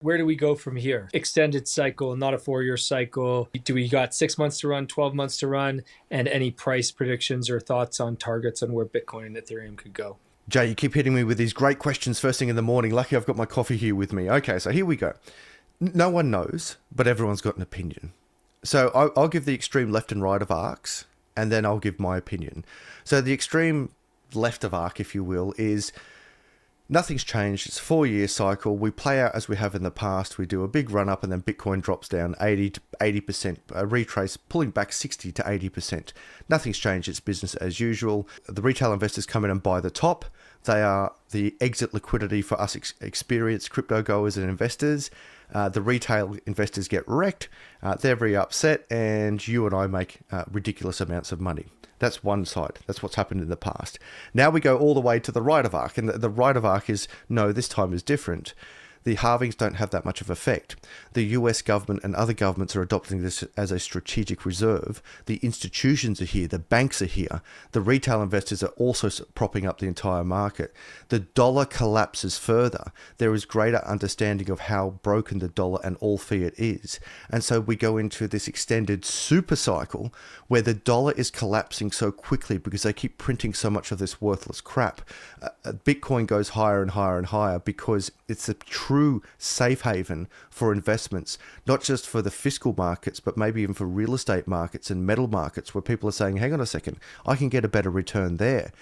Where do we go from here? Extended cycle, not a 4-year cycle. Do we got 6 months to run, 12 months to run? And any price predictions or thoughts on targets on where Bitcoin and Ethereum could go? Jay, you keep hitting me with these great questions first thing in the morning. Lucky I've got my coffee here with me. Okay, so here we go. No one knows, but everyone's got an opinion. So I'll give the extreme left and right of ARCs, and then I'll give my opinion. So the extreme left of ARC, if you will, is nothing's changed. It's a 4-year cycle. We play out as we have in the past. We do a big run up and then Bitcoin drops down 80 to 80%, a retrace pulling back 60 to 80%. Nothing's changed. It's business as usual. The retail investors come in and buy the top. They are the exit liquidity for us experienced crypto goers and investors. The retail investors get wrecked. They're very upset, and you and I make ridiculous amounts of money. That's one side. That's what's happened in the past. Now we go all the way to the right of ARC, and the right of ARC is, no, this time is different. The halvings don't have that much of effect. The US government and other governments are adopting this as a strategic reserve. The institutions are here. The banks are here. The retail investors are also propping up the entire market. The dollar collapses further. There is greater understanding of how broken the dollar and all fiat is. And so we go into this extended super cycle where the dollar is collapsing so quickly because they keep printing so much of this worthless crap. Bitcoin goes higher and higher and higher because it's a true safe haven for investments, not just for the fiscal markets, but maybe even for real estate markets and metal markets where people are saying, hang on a second, I can get a better return there.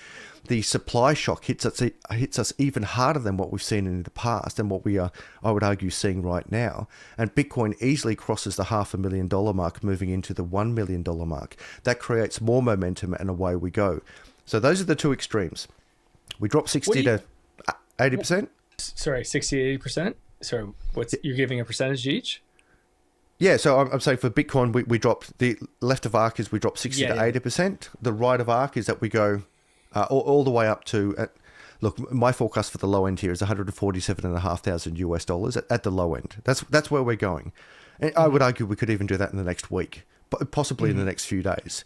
The supply shock hits us even harder than what we've seen in the past and what we are, I would argue, seeing right now. And Bitcoin easily crosses the $500,000 mark, moving into the $1 million mark. That creates more momentum and away we go. So those are the two extremes. We drop 60 to 80%. Sorry, 60 to 80%? Sorry, you're giving a percentage each? Yeah, so I'm saying for Bitcoin, we drop, the left of ARC is we drop 60 to 80%. The right of ARC is that we go all the way up to, look, my forecast for the low end here is $147,500 at the low end. That's where we're going. And I would argue we could even do that in the next week, but possibly in the next few days.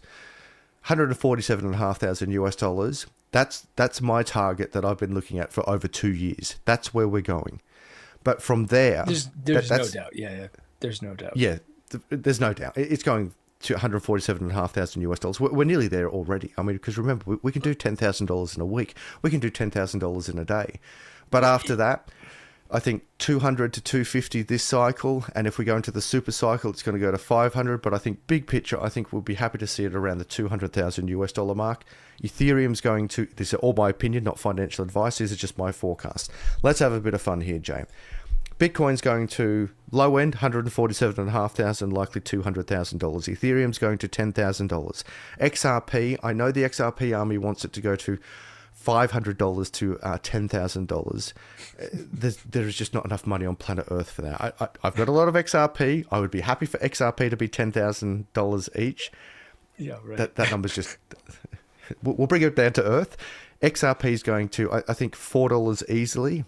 $147,500. That's my target that I've been looking at for over 2 years. That's where we're going. But from there, there's no doubt. Yeah, there's no doubt. Yeah, there's no doubt. It's going to $147,500. We're nearly there already. I mean, because remember, we can do $10,000 in a week. We can do $10,000 in a day. But after that, I think 200 to 250 this cycle, and if we go into the super cycle, it's going to go to 500. But I think big picture, I think we'll be happy to see it around the $200,000 mark. Ethereum's going to, this is all my opinion, not financial advice. This is just my forecast. Let's have a bit of fun here, Jay. Bitcoin's going to low end, $147,500, likely $200,000. Ethereum's going to $10,000. XRP, I know the XRP army wants it to go to $500 to $10,000. There's just not enough money on planet Earth for that. I've got a lot of XRP. I would be happy for XRP to be $10,000 each. Yeah, right. That number's just... We'll bring it down to Earth. XRP is going to, I think, $4 easily.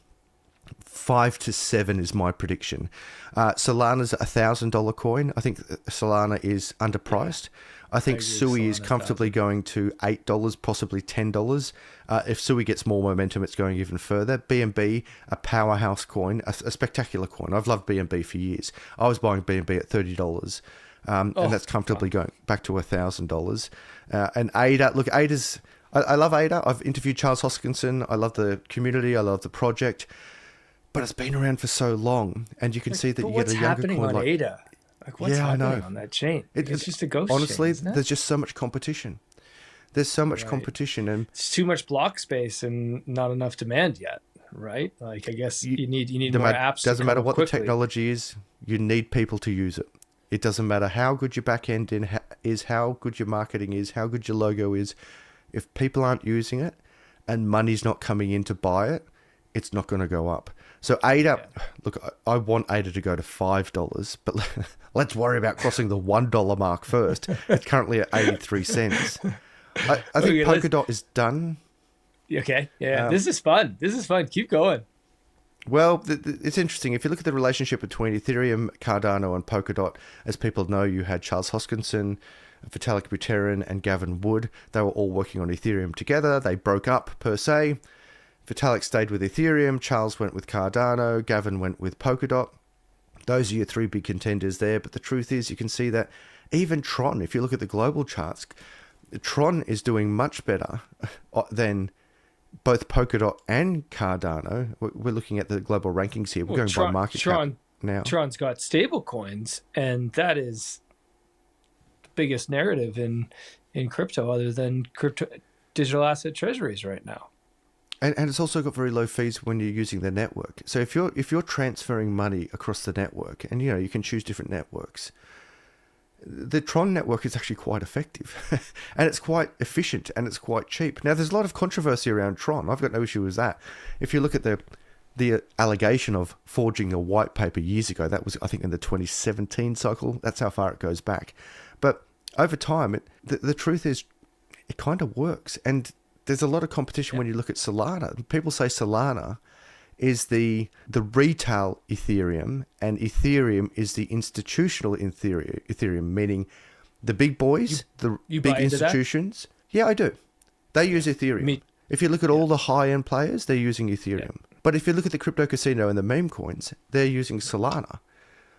5 to 7 is my prediction. Solana's a $1,000 coin. I think Solana is underpriced. I think Sui is comfortably going to $8, possibly $10. If Sui gets more momentum, it's going even further. BNB, a powerhouse coin, a spectacular coin. I've loved BNB for years. I was buying BNB at $30. And that's comfortably going back to $1,000. And ADA, look, ADA's, I love ADA. I've interviewed Charles Hoskinson. I love the community. I love the project. But it's been around for so long, and you can see that you get a younger coin. What's happening on ADA? Like, what's happening on that chain? It's just a ghost honestly, chain, there's just so much competition. There's so much competition, and it's too much block space and not enough demand yet, right? Like, I guess you need more apps. Doesn't matter what the technology is, you need people to use it. It doesn't matter how good your back end is, how good your marketing is, how good your logo is. If people aren't using it and money's not coming in to buy it, it's not going to go up. So ADA, look, I want ADA to go to $5, but let's worry about crossing the $1 mark first. It's currently at 83 cents. I think Polkadot is done. Okay, yeah, this is fun. Keep going. Well, it's interesting. If you look at the relationship between Ethereum, Cardano, and Polkadot, as people know, you had Charles Hoskinson, Vitalik Buterin, and Gavin Wood. They were all working on Ethereum together. They broke up, per se. Vitalik stayed with Ethereum, Charles went with Cardano, Gavin went with Polkadot. Those are your three big contenders there. But the truth is, you can see that even Tron, if you look at the global charts, Tron is doing much better than both Polkadot and Cardano. We're looking at the global rankings here. We're going by market cap now. Tron's got stable coins, and that is the biggest narrative in crypto other than crypto digital asset treasuries right now. And it's also got very low fees when you're using the network. So if you're transferring money across the network, and you can choose different networks, the Tron network is actually quite effective and it's quite efficient and it's quite cheap. Now, there's a lot of controversy around Tron. I've got no issue with that. If you look at the allegation of forging a white paper years ago, that was, I think, in the 2017 cycle. That's how far it goes back. But over time, the truth is it kind of works. And there's a lot of competition when you look at Solana. People say Solana is the retail Ethereum, and Ethereum is the institutional Ethereum, meaning the big boys, the big institutions. Yeah, I do. They use Ethereum. If you look at all the high-end players, they're using Ethereum. Yeah. But if you look at the crypto casino and the meme coins, they're using Solana.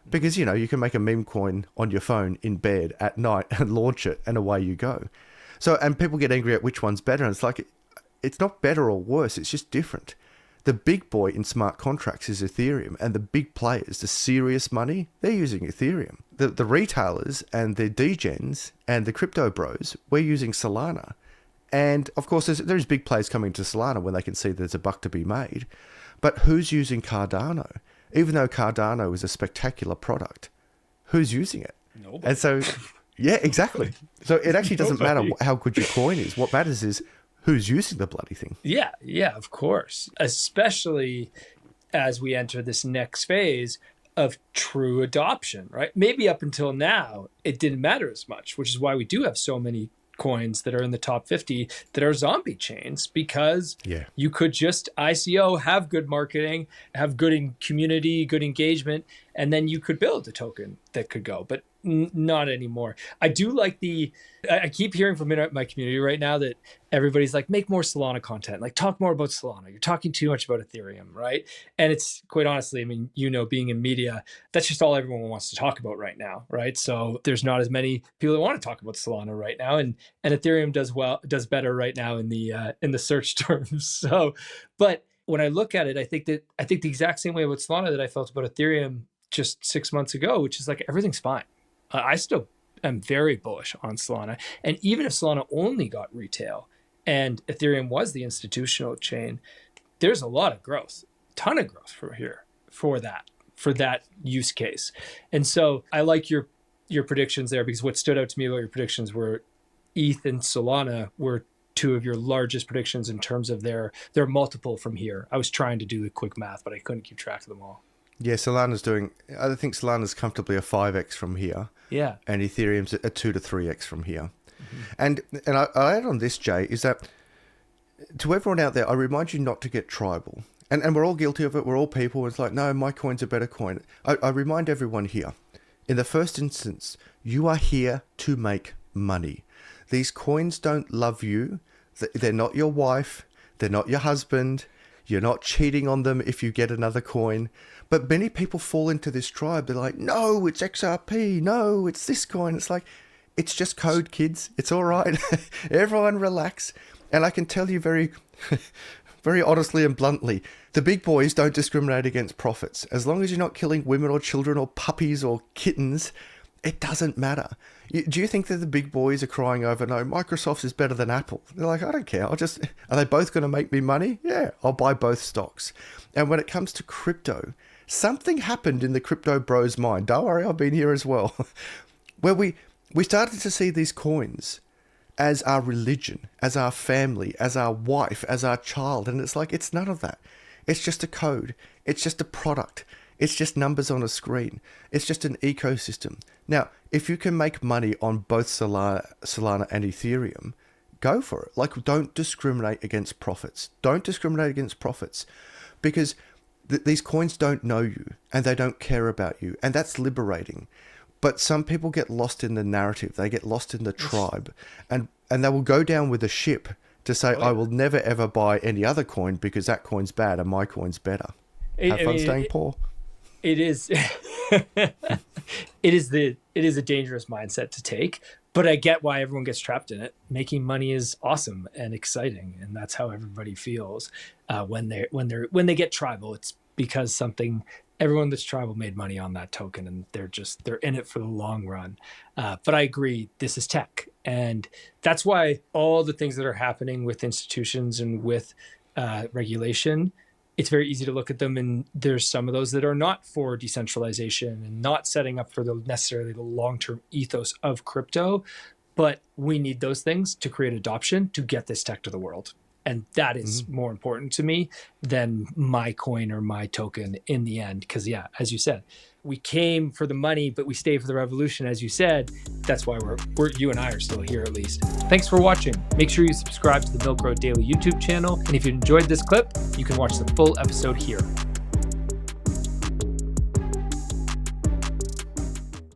Because, you can make a meme coin on your phone in bed at night and launch it, and away you go. So, and people get angry at which one's better. And it's like, it's not better or worse. It's just different. The big boy in smart contracts is Ethereum, and the big players, the serious money, they're using Ethereum. The retailers and the degens and the crypto bros, we're using Solana. And of course, there's big players coming to Solana when they can see there's a buck to be made. But who's using Cardano? Even though Cardano is a spectacular product, who's using it? Nobody. And so, yeah, exactly. So it actually doesn't matter how good your coin is. What matters is who's using the bloody thing. Yeah, of course. Especially as we enter this next phase of true adoption, right? Maybe up until now, it didn't matter as much, which is why we do have so many coins that are in the top 50 that are zombie chains, because you could just ICO, have good marketing, have good community, good engagement, and then you could build a token that could go. But not anymore. I do like I keep hearing from my community right now that everybody's like, make more Solana content, like talk more about Solana. You're talking too much about Ethereum, right? And it's quite honestly, I mean, being in media, that's just all everyone wants to talk about right now, right? So there's not as many people that want to talk about Solana right now, and Ethereum does better right now in the search terms. So, but when I look at it, I think the exact same way about Solana that I felt about Ethereum just 6 months ago, which is like everything's fine. I still am very bullish on Solana. And even if Solana only got retail and Ethereum was the institutional chain, there's a lot of growth, ton of growth for that use case. And so I like your predictions there, because what stood out to me about your predictions were ETH and Solana were two of your largest predictions in terms of their multiple from here. I was trying to do the quick math, but I couldn't keep track of them all. Yeah, I think Solana's comfortably a 5x from here. Yeah. And Ethereum's a 2 to 3x from here. Mm-hmm. And I'll add on this, Jay, is that to everyone out there, I remind you not to get tribal. And we're all guilty of it. We're all people. It's like, no, my coin's a better coin. I remind everyone here, in the first instance, you are here to make money. These coins don't love you. They're not your wife. They're not your husband. You're not cheating on them if you get another coin. But many people fall into this tribe. They're like, no, it's XRP. No, it's this coin. It's like, it's just code, kids. It's all right. Everyone relax. And I can tell you very, very honestly and bluntly, the big boys don't discriminate against profits. As long as you're not killing women or children or puppies or kittens, it doesn't matter. Do you think that the big boys are crying over, no, Microsoft is better than Apple? They're like, I don't care. Are they both going to make me money? Yeah, I'll buy both stocks. And when it comes to crypto, something happened in the crypto bros' mind. Don't worry, I've been here as well. Where we started to see these coins as our religion, as our family, as our wife, as our child. And it's like, it's none of that. It's just a code. It's just a product. It's just numbers on a screen. It's just an ecosystem. Now, if you can make money on both Solana and Ethereum, go for it. Like, don't discriminate against profits. Don't discriminate against profits, because these coins don't know you and they don't care about you. And that's liberating. But some people get lost in the narrative. They get lost in the tribe, and they will go down with a ship to say, I will never ever buy any other coin because that coin's bad and my coin's better. Have fun staying poor. It is. It is a dangerous mindset to take, but I get why everyone gets trapped in it. Making money is awesome and exciting, and that's how everybody feels when they get tribal. It's because everyone that's tribal made money on that token, and they're in it for the long run. But I agree, this is tech, and that's why all the things that are happening with institutions and with regulation, it's very easy to look at them, and there's some of those that are not for decentralization and not setting up for necessarily the long-term ethos of crypto. But we need those things to create adoption to get this tech to the world. And that is more important to me than my coin or my token in the end. Because yeah, as you said, we came for the money, but we stayed for the revolution, as you said. That's why you and I are still here, at least. Thanks for watching. Make sure you subscribe to the Milk Road Daily YouTube channel. And if you enjoyed this clip, you can watch the full episode here.